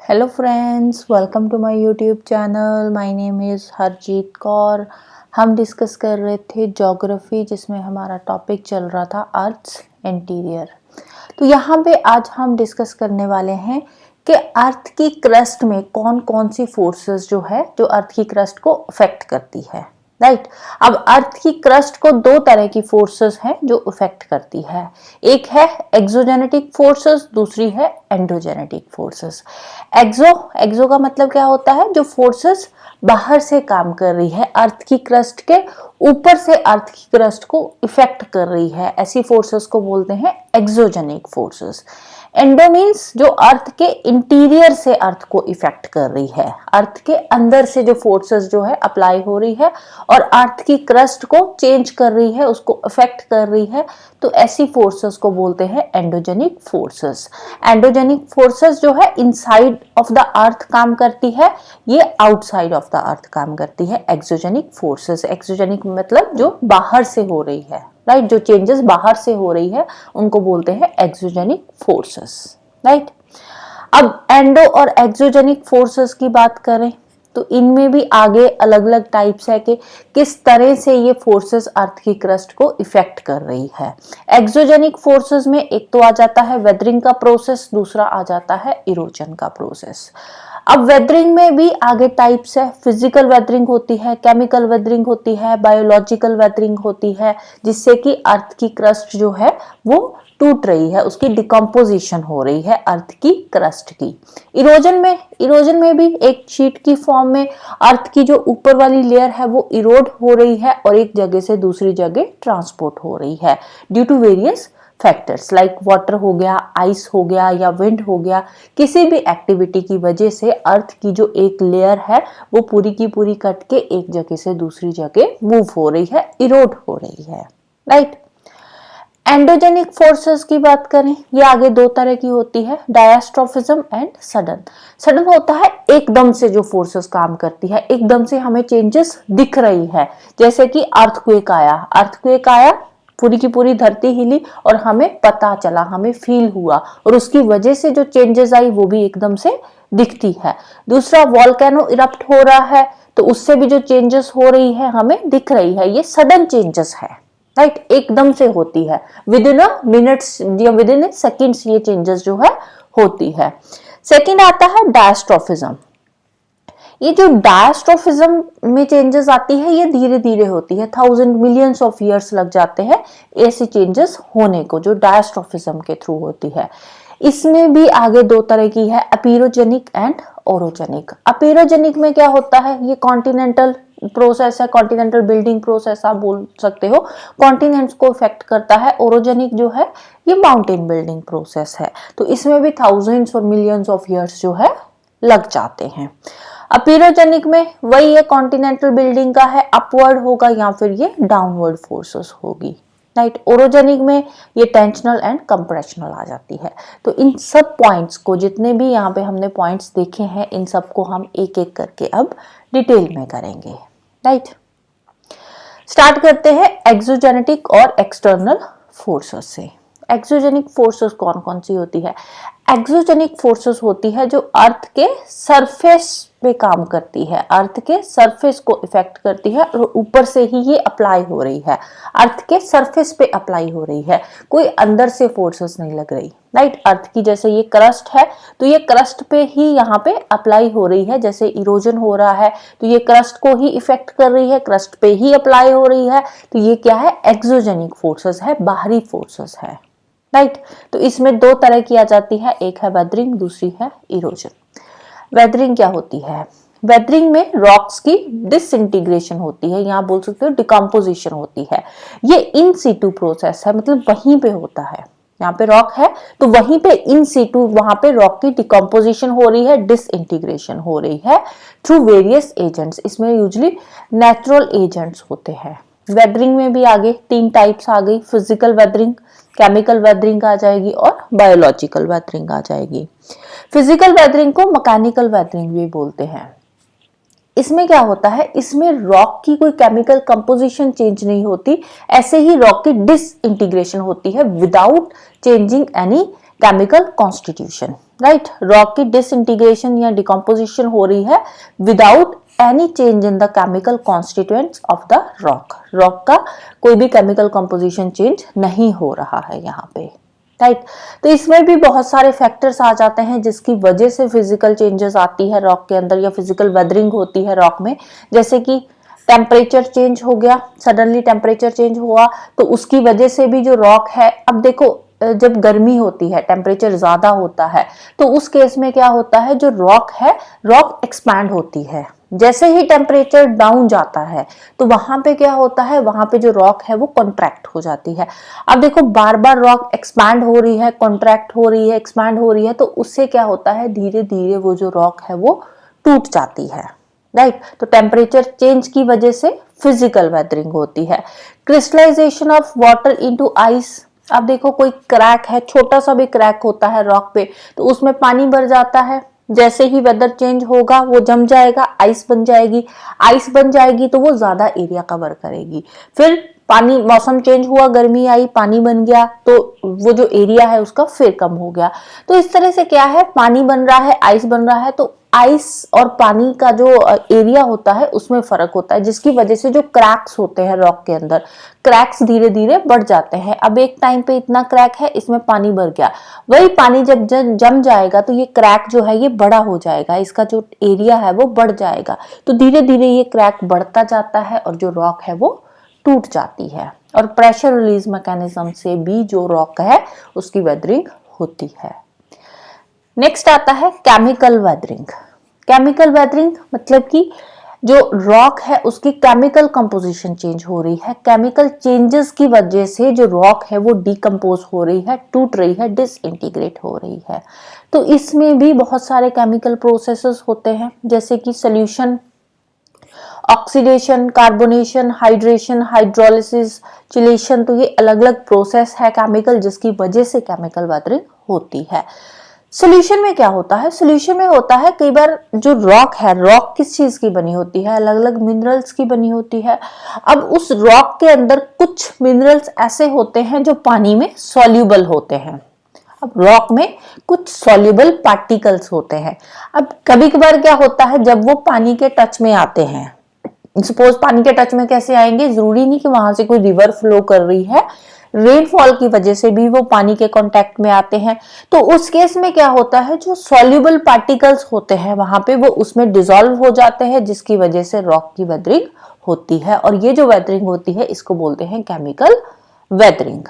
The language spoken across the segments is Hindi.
Hello friends, welcome to my YouTube channel. My name is Harjeet Kaur. हम डिस्कस कर रहे थे ज्योग्राफी, जिसमें हमारा टॉपिक चल रहा था अर्थ्स इंटीरियर। तो यहाँ पे आज हम डिस्कस करने वाले हैं कि अर्थ की क्रस्ट में कौन कौन सी फोर्सेस जो है जो अर्थ की क्रस्ट को अफेक्ट करती है। राइट। अब अर्थ की क्रस्ट को दो तरह की फोर्सेस हैं जो इफेक्ट करती है। एक है एक्सोजेनेटिक फोर्सेस, दूसरी है एंडोजेनेटिक फोर्सेस। एक्सो का मतलब क्या होता है? जो फोर्सेस बाहर से काम कर रही है, अर्थ की क्रस्ट के ऊपर से अर्थ की क्रस्ट को इफेक्ट कर रही है, ऐसी फोर्सेस को बोलते हैं एक्सोजेनिक फोर्सेस। एंडो मीन्स जो अर्थ के इंटीरियर से अर्थ को इफेक्ट कर रही है, अर्थ के अंदर से जो फोर्सेस जो है अप्लाई हो रही है और अर्थ की क्रस्ट को चेंज कर रही है, उसको अफेक्ट कर रही है, तो ऐसी फोर्सेस को बोलते हैं एंडोजेनिक फोर्सेस। एंडोजेनिक फोर्सेस जो है इनसाइड ऑफ द अर्थ काम करती है, ये आउटसाइड ऑफ द अर्थ काम करती है एक्सोजेनिक फोर्सेस। एक्सोजेनिक मतलब जो बाहर से हो रही है, राइट, जो चेंजेस बाहर से हो रही है उनको बोलते हैं एक्सोजेनिक फोर्सेस। राइट। अब एंडो और एक्सोजेनिक फोर्सेस की बात करें तो इनमें भी आगे अलग अलग टाइप्स है कि किस तरह से ये फोर्सेस अर्थ की क्रस्ट को इफेक्ट कर रही है। एक्सोजेनिक फोर्सेस में एक तो आ जाता है वेदरिंग का प्रोसेस, दूसरा आ जाता है इरोजन का प्रोसेस। अब वेदरिंग में भी आगे टाइप्स है। फिजिकल वेदरिंग होती है, केमिकल वेदरिंग होती है, बायोलॉजिकल वेदरिंग होती है, जिससे कि अर्थ की क्रस्ट जो है वो टूट रही है, उसकी डिकम्पोजिशन हो रही है अर्थ की क्रस्ट की। इरोजन में भी एक शीट की फॉर्म में अर्थ की जो ऊपर वाली लेयर है वो इरोड हो रही है और एक जगह से दूसरी जगह ट्रांसपोर्ट हो रही है due to various factors like water हो गया, आइस हो गया या विंड हो गया। किसी भी एक्टिविटी की वजह से अर्थ की जो एक लेयर है वो पूरी की पूरी कट के एक जगह से दूसरी जगह मूव हो रही है, इरोड हो रही है। राइट। एंडोजेनिक फोर्सेस की बात करें, ये आगे दो तरह की होती है, डायस्ट्रोफिज्म एंड सडन। सडन होता है एकदम से जो फोर्सेस काम करती है, एकदम से हमें चेंजेस दिख रही है, जैसे कि अर्थक्वेक आया, पूरी की पूरी धरती हिली और हमें पता चला, हमें फील हुआ और उसकी वजह से जो चेंजेस आई वो भी एकदम से दिखती है। दूसरा, वॉल्केनो इरप्ट हो रहा है तो उससे भी जो चेंजेस हो रही है हमें दिख रही है, ये सडन चेंजेस है। राइट, एकदम से होती है, विद इन अ मिनट्स या विद इन सेकेंड्स ये चेंजेस जो है होती है। सेकेंड आता है डायस्ट्रोफिज्म। ये जो डायस्ट्रोफिज्म में चेंजेस आती है ये धीरे धीरे होती है, 1000 मिलियंस ऑफ ईयर्स लग जाते हैं ऐसे चेंजेस होने को, जो डायस्ट्रोफिज्म के थ्रू होती है। इसमें भी आगे दो तरह की है, अपीरोजेनिक एंड ओरोजेनिक। अपीरोजेनिक में क्या होता है, ये कॉन्टिनेंटल प्रोसेस है, कॉन्टिनेंटल बिल्डिंग प्रोसेस आप बोल सकते हो, कॉन्टिनेंट्स को इफेक्ट करता है। ओरोजेनिक जो है ये माउंटेन बिल्डिंग प्रोसेस है, तो इसमें भी थाउजेंड्स और मिलियंस ऑफ ईयर्स जो है लग जाते हैं। अपीरोजेनिक में वही है, कॉन्टिनेंटल बिल्डिंग का है, अपवर्ड होगा या फिर ये डाउनवर्ड फोर्सेस होगी। राइट। ओरोजेनिक में ये टेंशनल एंड कंप्रेशनल आ जाती है। तो इन सब पॉइंट्स को, जितने भी यहाँ पे हमने पॉइंट्स देखे हैं, इन सबको हम एक एक करके अब डिटेल में करेंगे। राइट। स्टार्ट करते हैं एक्सोजेनेटिक और एक्सटर्नल फोर्सेस से। एक्सोजेनिक फोर्सेस कौन कौन सी होती है? एक्सोजेनिक फोर्सेस होती है जो अर्थ के सरफेस पे काम करती है, अर्थ के सरफेस को इफेक्ट करती है और ऊपर से ही ये अप्लाई हो रही है, अर्थ के सरफेस पे अप्लाई हो रही है, कोई अंदर से फोर्सेस नहीं लग रही। राइट। अर्थ की जैसे ये क्रस्ट है तो ये क्रस्ट पे ही यहाँ पे अप्लाई हो रही है, जैसे इरोजन हो रहा है तो ये क्रस्ट को ही इफेक्ट कर रही है, क्रस्ट पे ही अप्लाई हो रही है, तो ये क्या है? एक्सोजेनिक फोर्सेस है, बाहरी फोर्सेस है। राइट। तो इसमें दो तरह की आ जाती है, एक है वेदरिंग, दूसरी है इरोजन। वेदरिंग क्या होती है? वेदरिंग में रॉक्स की डिसइंटीग्रेशन होती है, यहाँ बोल सकते हो डिकम्पोजिशन होती है। ये इन सीटू प्रोसेस है, मतलब वहीं पे होता है, यहाँ पे रॉक है तो वहीं पे इन सीटू वहां पे रॉक की डिकम्पोजिशन हो रही है, डिसइंटीग्रेशन हो रही है थ्रू वेरियस एजेंट्स। इसमें यूजुअली नेचुरल एजेंट्स होते हैं। वेदरिंग में भी आगे तीन टाइप्स आ गई, फिजिकल वेदरिंग, केमिकल वेदरिंग आ जाएगी और बायोलॉजिकल वेदरिंग आ जाएगी। फिजिकल वेदरिंग को मैकेनिकल वेदरिंग भी बोलते हैं। इसमें क्या होता है, इसमें रॉक की कोई केमिकल कंपोजिशन चेंज नहीं होती, ऐसे ही रॉक की डिसइंटीग्रेशन होती है without changing any chemical constitution, right. Rock की डिसइंटीग्रेशन या डिकम्पोजिशन हो रही है without any change in the chemical constituents of the rock. Rock का कोई भी केमिकल कंपोजिशन चेंज नहीं हो रहा है यहाँ पे, राइट। तो इसमें भी बहुत सारे फैक्टर्स आ जाते हैं जिसकी वजह से फिजिकल चेंजेस आती है रॉक के अंदर या फिजिकल वेदरिंग होती है रॉक में। जैसे कि टेम्परेचर चेंज हो गया, सडनली टेम्परेचर चेंज हुआ तो उसकी वजह से भी जो रॉक है, अब देखो जब गर्मी होती है, टेम्परेचर ज्यादा होता है, तो उस केस में क्या होता है, जो रॉक है, रॉक एक्सपैंड होती है। जैसे ही टेम्परेचर डाउन जाता है तो वहां पे क्या होता है, वहां पे जो रॉक है वो कॉन्ट्रैक्ट हो जाती है। अब देखो बार बार रॉक एक्सपैंड हो रही है, कॉन्ट्रैक्ट हो रही है, एक्सपैंड हो रही है, तो उससे क्या होता है, धीरे धीरे वो जो रॉक है वो टूट जाती है, राइट। तो टेम्परेचर चेंज की वजह से फिजिकल वेदरिंग होती है। Crystallisation of water into ice. अब देखो कोई क्रैक है, छोटा सा भी क्रैक होता है रॉक पे, तो उसमें पानी भर जाता है। जैसे ही वेदर चेंज होगा वो जम जाएगा, आइस बन जाएगी। आइस बन जाएगी तो वो ज्यादा एरिया कवर करेगी। फिर पानी, मौसम चेंज हुआ, गर्मी आई, पानी बन गया, तो वो जो एरिया है उसका फिर कम हो गया। तो इस तरह से क्या है, पानी बन रहा है, आइस बन रहा है, तो आइस और पानी का जो एरिया होता है उसमें फर्क होता है, जिसकी वजह से जो क्रैक्स होते हैं रॉक के अंदर, क्रैक्स धीरे धीरे बढ़ जाते हैं। अब एक टाइम पे इतना क्रैक है, इसमें पानी भर गया, वही पानी जब जम जाएगा तो ये क्रैक जो है ये बड़ा हो जाएगा, इसका जो एरिया है वो बढ़ जाएगा, तो धीरे धीरे ये क्रैक बढ़ता जाता है और जो रॉक है वो टूट जाती है। और प्रेशर रिलीज मैकेनिज्म से भी जो रॉक है उसकी वेदरिंग होती है। नेक्स्ट आता है केमिकल वेदरिंग। केमिकल वेदरिंग मतलब कि जो रॉक है उसकी केमिकल कंपोजिशन चेंज हो रही है, केमिकल चेंजेस की वजह से जो रॉक है वो डिकम्पोज हो रही है, टूट रही है, डिसइंटीग्रेट हो रही है। तो इसमें भी बहुत सारे केमिकल प्रोसेसेस होते हैं, जैसे कि solution, oxidation, carbonation, hydration, hydrolysis, chelation. तो ये अलग अलग प्रोसेस है केमिकल, जिसकी वजह से केमिकल वेदरिंग होती है। सोल्यूशन में क्या होता है, सोल्यूशन में होता है कई बार जो रॉक है, रॉक किस चीज की बनी होती है, अलग अलग मिनरल्स की बनी होती है। अब उस रॉक के अंदर कुछ मिनरल्स ऐसे होते हैं जो पानी में सॉल्यूबल होते हैं। अब रॉक में कुछ सॉल्यूबल पार्टिकल्स होते हैं। अब कभी कभार क्या होता है, जब वो पानी के टच में आते हैं, सपोज पानी के टच में कैसे आएंगे, जरूरी नहीं कि वहां से कोई रिवर फ्लो कर रही है, रेनफॉल की वजह से भी वो पानी के कांटेक्ट में आते हैं। तो उस केस में क्या होता है, जो सॉल्यूबल पार्टिकल्स होते हैं वहां पे वो उसमें डिसॉल्व हो जाते हैं, जिसकी वजह से रॉक की वेदरिंग होती है। और ये जो वेदरिंग होती है इसको बोलते हैं केमिकल वेदरिंग।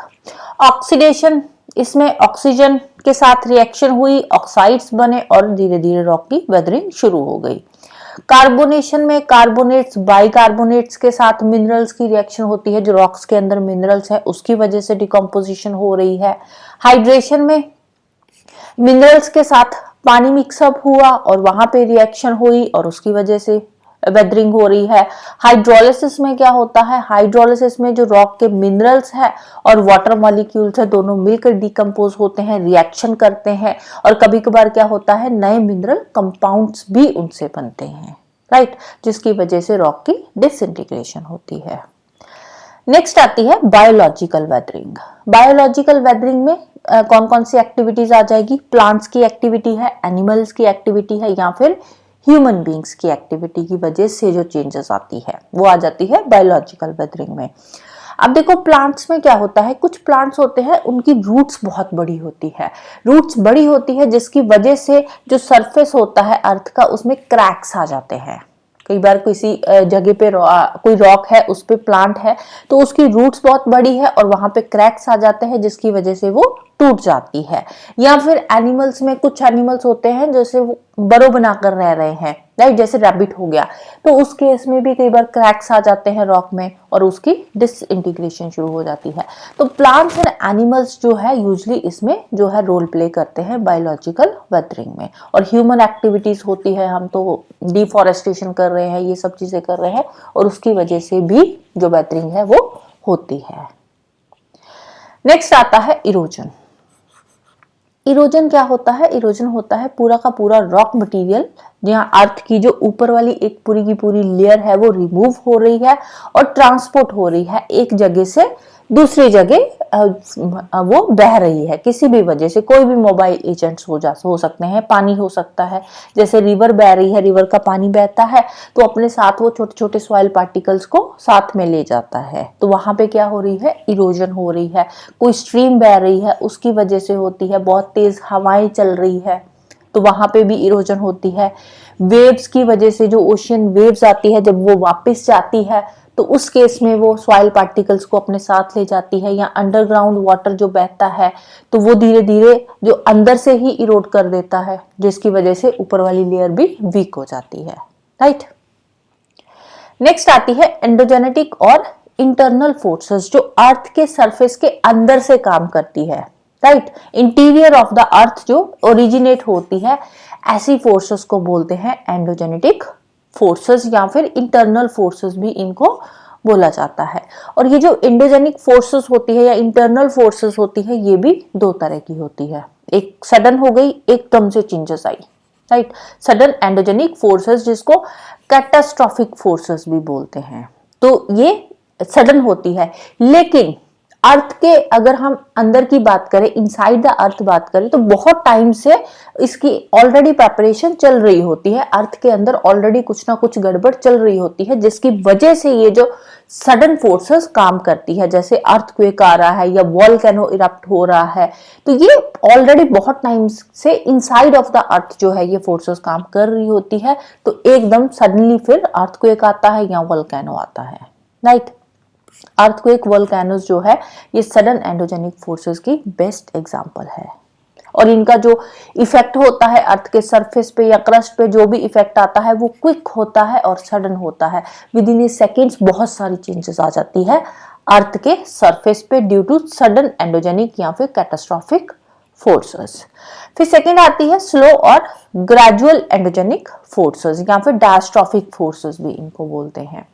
ऑक्सीडेशन, इसमें ऑक्सीजन के साथ रिएक्शन हुई, ऑक्साइड्स बने और धीरे धीरे रॉक की वेदरिंग शुरू हो गई। कार्बोनेशन में कार्बोनेट्स बाइकार्बोनेट्स के साथ मिनरल्स की रिएक्शन होती है, जो रॉक्स के अंदर मिनरल्स है उसकी वजह से डिकम्पोजिशन हो रही है। हाइड्रेशन में मिनरल्स के साथ पानी मिक्सअप हुआ और वहां पे रिएक्शन हुई और उसकी वजह से वेदरिंग हो रही है। हाइड्रोलिसिस में क्या होता है, हाइड्रोलिसिस में जो रॉक के मिनरल्स है और वाटर मॉलिक्यूल्स है दोनों मिलकर डिकम्पोज होते हैं, रिएक्शन करते हैं और कभी कभार क्या होता है, नए मिनरल कंपाउंड्स भी उनसे बनते हैं, राइट, जिसकी वजह से रॉक की डिसइंटीग्रेशन होती है। नेक्स्ट आती है बायोलॉजिकल वेदरिंग। बायोलॉजिकल वेदरिंग में कौन कौन सी एक्टिविटीज आ जाएगी, प्लांट्स की एक्टिविटी है, एनिमल्स की एक्टिविटी है या फिर ह्यूमन बींग्स की एक्टिविटी की वजह से जो चेंजेस आती है वो आ जाती है बायोलॉजिकल वेदरिंग में। अब देखो प्लांट्स में क्या होता है, कुछ प्लांट्स होते हैं उनकी रूट्स बहुत बड़ी होती है, रूट्स बड़ी होती है जिसकी वजह से जो सरफेस होता है अर्थ का उसमें क्रैक्स आ जाते हैं। कई बार किसी जगह पे कोई रॉक है, उस पे प्लांट है, तो उसकी रूट्स बहुत बड़ी है और वहां पे क्रैक्स आ जाते हैं जिसकी वजह से वो टूट जाती है। या फिर एनिमल्स में कुछ एनिमल्स होते हैं जैसे वो बरो बनाकर रह रहे हैं, राइट, जैसे रैबिट हो गया, तो उस केस में भी कई बार क्रैक्स आ जाते हैं रॉक में और उसकी डिसइंटीग्रेशन शुरू हो जाती है। तो प्लांट्स एंड एनिमल्स जो है यूजुअली इसमें जो है रोल प्ले करते हैं बायोलॉजिकल वेदरिंग में। और ह्यूमन एक्टिविटीज होती है, हम तो डिफॉरेस्टेशन कर रहे हैं, ये सब चीजें कर रहे हैं और उसकी वजह से भी जो वेदरिंग है वो होती है। नेक्स्ट आता है इरोजन। इरोजन क्या होता है, इरोजन होता है पूरा का पूरा रॉक मटेरियल, जहाँ अर्थ की जो ऊपर वाली एक पूरी की पूरी लेयर है वो रिमूव हो रही है और ट्रांसपोर्ट हो रही है एक जगह से दूसरी जगह वो बह रही है किसी भी वजह से। कोई भी मोबाइल एजेंट्स हो सकते हैं, पानी हो सकता है, जैसे रिवर बह रही है, रिवर का पानी बहता है तो अपने साथ वो छोटे छोटे सॉइल पार्टिकल्स को साथ में ले जाता है। तो वहां पे क्या हो रही है, इरोजन हो रही है। कोई स्ट्रीम बह रही है उसकी वजह से होती है, बहुत तेज हवाएं चल रही है तो वहां पे भी इरोजन होती है। वेव्स की वजह से जो ओशियन वेव्स आती है जब वो वापस जाती है तो उस केस में वो सॉइल पार्टिकल्स को अपने साथ ले जाती है। या अंडरग्राउंड वाटर जो बहता है तो वो धीरे धीरे जो अंदर से ही इरोड कर देता है, जिसकी वजह से ऊपर वाली लेयर भी वीक हो जाती है। राइट। नेक्स्ट आती है एंडोजेनेटिक और इंटरनल फोर्सेस, जो अर्थ के सरफेस के अंदर से काम करती है। Right. Interior of the earth जो ओरिजिनेट होती है, ऐसी फोर्सेस को बोलते हैं एंडोजेनेटिक फोर्सेस या फिर इंटरनल फोर्सेस भी इनको बोला जाता है। और ये जो एंडोजेनिक फोर्सेस होती है या इंटरनल फोर्सेस होती है, ये भी दो तरह की होती है। एक सडन हो गई, एकदम से चेंजेस आई। राइट। सडन एंडोजेनिक फोर्सेस जिसको कैटास्ट्रॉफिक फोर्सेस भी बोलते हैं, तो ये सडन होती है। लेकिन अर्थ के अगर हम अंदर की बात करें, इनसाइड द अर्थ बात करें, तो बहुत टाइम से इसकी ऑलरेडी प्रिपरेशन चल रही होती है। अर्थ के अंदर ऑलरेडी कुछ ना कुछ गड़बड़ चल रही होती है, जिसकी वजह से ये जो सडन फोर्सेस काम करती है, जैसे अर्थक्वेक आ रहा है या वॉल्केनो इरप्ट हो रहा है, तो ये ऑलरेडी बहुत टाइम से इनसाइड ऑफ द अर्थ जो है ये फोर्सेस काम कर रही होती है। तो एकदम सडनली फिर अर्थक्वेक आता है या वॉल्केनो आता है। राइट। अर्थक्वेक, वोल्केनोस जो है ये सडन एंडोजेनिक फोर्सेस की बेस्ट एग्जांपल है। और इनका जो इफेक्ट होता है अर्थ के सरफेस पे या क्रस्ट पे, जो भी इफेक्ट आता है वो क्विक होता है और सडन होता है। विद इन ए सेकेंड्स बहुत सारी चेंजेस आ जाती है अर्थ के सरफेस पे ड्यू टू सडन एंडोजेनिक या फिर कैटास्ट्रॉफिक फोर्सेस। फिर सेकेंड आती है स्लो और ग्रेजुअल एंडोजेनिक फोर्सेस या फिर डायस्ट्रॉफिक फोर्सेस भी इनको बोलते हैं।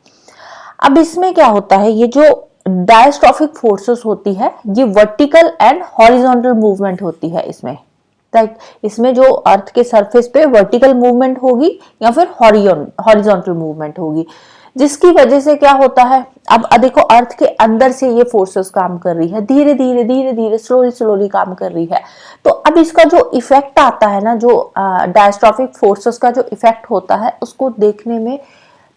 अब इसमें क्या होता है, ये जो डायस्ट्रॉफिक फोर्सेस होती है ये वर्टिकल एंड हॉरिजॉन्टल मूवमेंट होती है इसमें। राइट। इसमें जो अर्थ के सरफेस पे वर्टिकल मूवमेंट होगी या फिर हॉरिजॉन्टल मूवमेंट होगी, जिसकी वजह से क्या होता है, अब देखो अर्थ के अंदर से ये फोर्सेस काम कर रही है, धीरे धीरे धीरे धीरे स्लोली काम कर रही है। तो अब इसका जो इफेक्ट आता है ना, जो डायस्ट्रॉफिक फोर्सेस का जो इफेक्ट होता है, उसको देखने में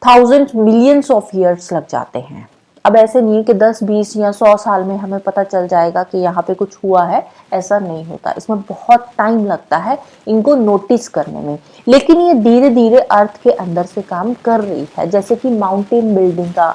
थाउजेंड मिलियंस ऑफ ईयर्स लग जाते हैं। अब ऐसे नहीं कि 10, 20 या 100 साल में हमें पता चल जाएगा कि यहाँ पे कुछ हुआ है, ऐसा नहीं होता। इसमें बहुत टाइम लगता है इनको नोटिस करने में। लेकिन ये धीरे धीरे अर्थ के अंदर से काम कर रही है। जैसे कि माउंटेन बिल्डिंग का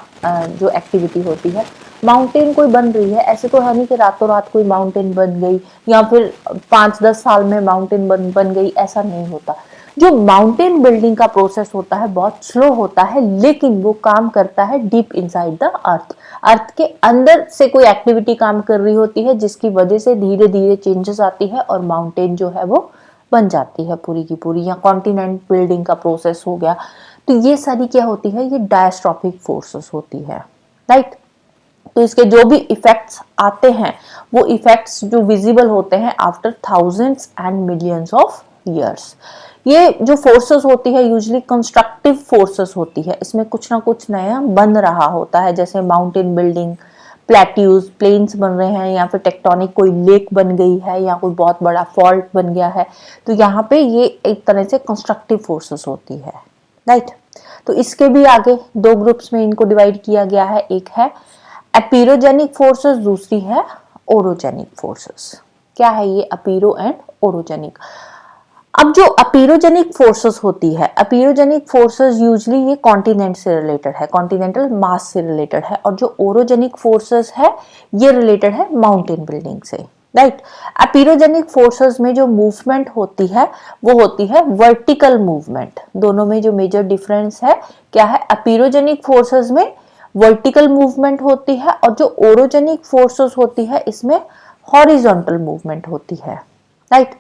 जो एक्टिविटी होती है, माउंटेन कोई बन रही है, ऐसे तो है नहीं कि रातों रात कोई माउंटेन बन गई या फिर 5-10 साल में माउंटेन बन गई, ऐसा नहीं होता। जो माउंटेन बिल्डिंग का प्रोसेस होता है बहुत स्लो होता है, लेकिन वो काम करता है डीप इनसाइड द अर्थ। अर्थ के अंदर से कोई एक्टिविटी काम कर रही होती है, जिसकी वजह से धीरे धीरे चेंजेस आती है और माउंटेन जो है वो बन जाती है पूरी की पूरी, या कॉन्टिनेंट बिल्डिंग का प्रोसेस हो गया। तो ये सारी क्या होती है, ये डायस्ट्रॉफिक फोर्सेस होती है। राइट। तो इसके जो भी इफेक्ट्स आते हैं वो इफेक्ट्स जो विजिबल होते हैं after thousands and millions of years. ये जो फोर्सेस होती है यूजुअली कंस्ट्रक्टिव फोर्सेस होती है, इसमें कुछ ना कुछ नया बन रहा होता है, जैसे माउंटेन बिल्डिंग, प्लेट्यूज, प्लेन्स बन रहे हैं, या फिर टेक्टोनिक कोई लेक बन गई है या कोई बहुत बड़ा फॉल्ट बन गया है। तो यहाँ पे ये एक तरह से कंस्ट्रक्टिव फोर्सेस होती है। राइट। तो इसके भी आगे दो ग्रुप्स में इनको डिवाइड किया गया है, एक है एपिरोजेनिक फोर्सेस, दूसरी है ओरोजेनिक फोर्सेस। क्या है ये अपीरो एंड ओरोजेनिक? अब जो अपीरोजेनिक फोर्सेस होती है, अपीरोजेनिक फोर्सेस यूजुअली ये कॉन्टिनेंट से रिलेटेड है, कॉन्टिनेंटल मास से रिलेटेड है, और जो ओरोजेनिक फोर्सेस है ये रिलेटेड है माउंटेन बिल्डिंग से। राइट। अपीरोजेनिक फोर्सेस में जो मूवमेंट होती है वो होती है वर्टिकल मूवमेंट। दोनों में जो मेजर डिफरेंस है क्या है, अपीरोजेनिक फोर्सेस में वर्टिकल मूवमेंट होती है और जो ओरोजेनिक फोर्सेस होती है इसमें हॉरिजॉन्टल मूवमेंट होती है। राइट।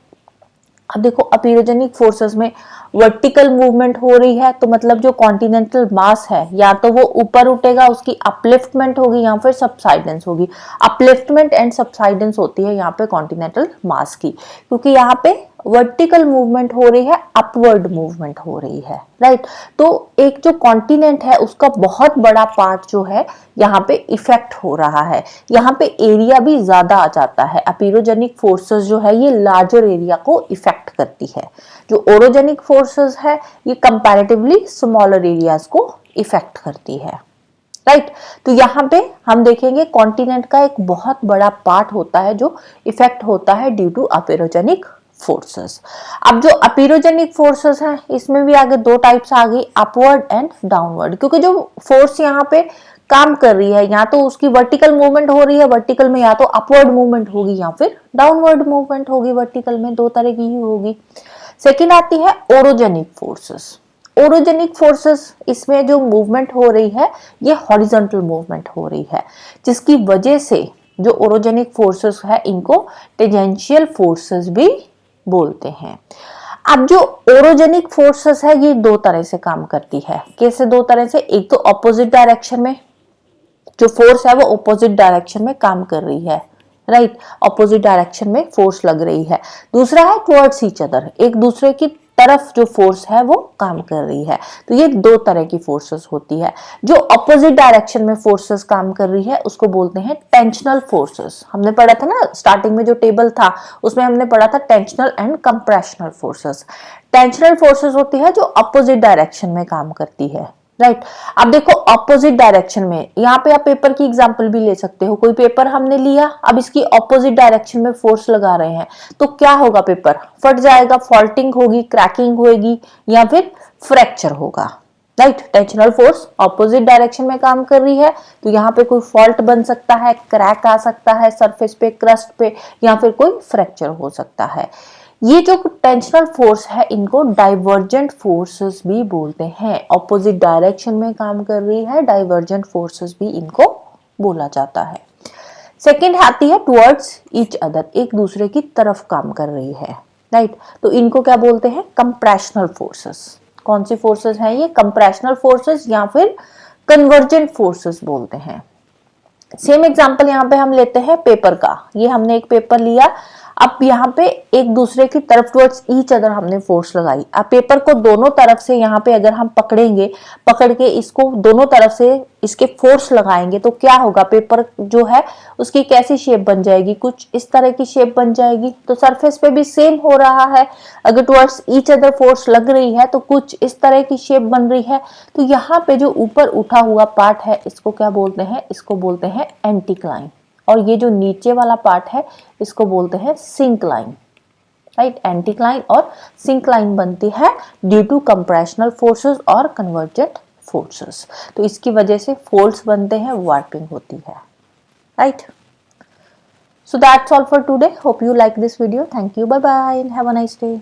अब देखो अपीरोजेनिक फोर्सेस में वर्टिकल मूवमेंट हो रही है तो मतलब जो कॉन्टिनेंटल मास है या तो वो ऊपर उठेगा, उसकी अपलिफ्टमेंट होगी या फिर सबसाइडेंस होगी। अपलिफ्टमेंट एंड सबसाइडेंस होती है यहाँ पे कॉन्टिनेंटल मास की, क्योंकि यहाँ पे वर्टिकल मूवमेंट हो रही है, अपवर्ड मूवमेंट हो रही है, राइट। तो एक जो कॉन्टिनेंट है उसका बहुत बड़ा पार्ट जो है यहाँ पे इफेक्ट हो रहा है, यहाँ पे एरिया भी ज्यादा आ जाता है। अपीरोजेनिक फोर्सेस जो है ये लार्जर एरिया को इफेक्ट करती है, जो ओरोजेनिक फोर्सेस है ये कंपैरेटिवली स्मॉलर एरियाज को इफेक्ट करती है, राइट। तो यहाँ पे हम देखेंगे कॉन्टिनेंट का एक बहुत बड़ा पार्ट होता है जो इफेक्ट होता है ड्यू टू अपीरोजेनिक फोर्सेस। अब जो अपीरोजेनिक फोर्सेस हैं इसमें भी आगे दो टाइप्स आ गई, अपवर्ड एंड डाउनवर्ड। क्योंकि जो फोर्स यहाँ पे काम कर रही है या तो उसकी वर्टिकल मूवमेंट हो रही है, वर्टिकल में या तो अपवर्ड मूवमेंट होगी या फिर डाउनवर्ड मूवमेंट होगी, वर्टिकल में दो तरह की ही होगी। सेकेंड आती है ओरोजेनिक फोर्सेस। ओरोजेनिक फोर्सेस, इसमें जो मूवमेंट हो रही है ये हॉरिजॉन्टल मूवमेंट हो रही है, जिसकी वजह से जो ओरोजेनिक फोर्सेस है इनको टेंजेंशियल फोर्सेस भी बोलते हैं। अब जो ओरोजेनिक फोर्सेस है ये दो तरह से काम करती है। कैसे दो तरह से? एक तो ऑपोजिट डायरेक्शन में, जो फोर्स है वो ऑपोजिट डायरेक्शन में काम कर रही है, राइट, ऑपोजिट डायरेक्शन में फोर्स लग रही है। दूसरा है टुवर्ड्स ईच अदर, एक दूसरे की तरफ जो फोर्स है वो काम कर रही है। तो ये दो तरह की फोर्सेस होती है। जो ऑपोजिट डायरेक्शन में फोर्सेस काम कर रही है उसको बोलते हैं टेंशनल फोर्सेस। हमने पढ़ा था ना स्टार्टिंग में जो टेबल था उसमें हमने पढ़ा था tensional and compressional forces. Tensional forces होती है जो ऑपोजिट डायरेक्शन में काम करती है, राइट। अब देखो ऑपोजिट डायरेक्शन में, यहाँ पे आप पेपर की एग्जांपल भी ले सकते हो। कोई पेपर हमने लिया, अब इसकी ऑपोजिट डायरेक्शन में फोर्स लगा रहे हैं तो क्या होगा? पेपर फट जाएगा, फॉल्टिंग होगी, क्रैकिंग होगी या फिर फ्रैक्चर होगा, right. Tensional force opposite direction में काम कर रही है तो यहाँ पे कोई फॉल्ट बन सकता है, क्रैक आ सकता है सरफेस पे, क्रस्ट पे, या फिर कोई फ्रैक्चर हो सकता है। ये जो टेंशनल फोर्स है इनको डाइवर्जेंट फोर्सेस भी बोलते हैं। ऑपोजिट डायरेक्शन में काम कर रही है, डाइवर्जेंट फोर्सेस भी इनको बोला जाता है। सेकेंड आती है टुवर्ड्स ईच अदर, एक दूसरे की तरफ काम कर रही है, राइट। तो इनको क्या बोलते हैं? Compressional forces. कौन सी फोर्सेस हैं ये? कंप्रेशनल फोर्सेस या फिर कन्वर्जेंट फोर्सेस बोलते हैं। सेम एग्जांपल यहाँ पे हम लेते हैं पेपर का। ये हमने एक पेपर लिया, अब यहाँ पे एक दूसरे की तरफ टुवर्ड्स ईच अदर हमने फोर्स लगाई। अब पेपर को दोनों तरफ से यहाँ पे अगर हम पकड़ेंगे, पकड़ के इसको दोनों तरफ से इसके फोर्स लगाएंगे तो क्या होगा? पेपर जो है उसकी कैसी शेप बन जाएगी? कुछ इस तरह की शेप बन जाएगी। तो सरफेस पे भी सेम हो रहा है, अगर टुवर्ड्स ईच अदर फोर्स लग रही है तो कुछ इस तरह की शेप बन रही है। तो यहाँ पे जो ऊपर उठा हुआ पार्ट है इसको क्या बोलते हैं? इसको बोलते हैं एंटीक्लाइन। और ये जो नीचे वाला पार्ट है इसको बोलते हैं सिंक्लाइन, राइट। एंटीक्लाइन और सिंक्लाइन बनती है ड्यू टू कंप्रेशनल फोर्सेस और कन्वर्जेंट फोर्सेस। तो इसकी वजह से फोर्स बनते हैं, वार्पिंग होती है, right. So that's all for today. Hope you like this video. Thank you, bye bye, have a nice day.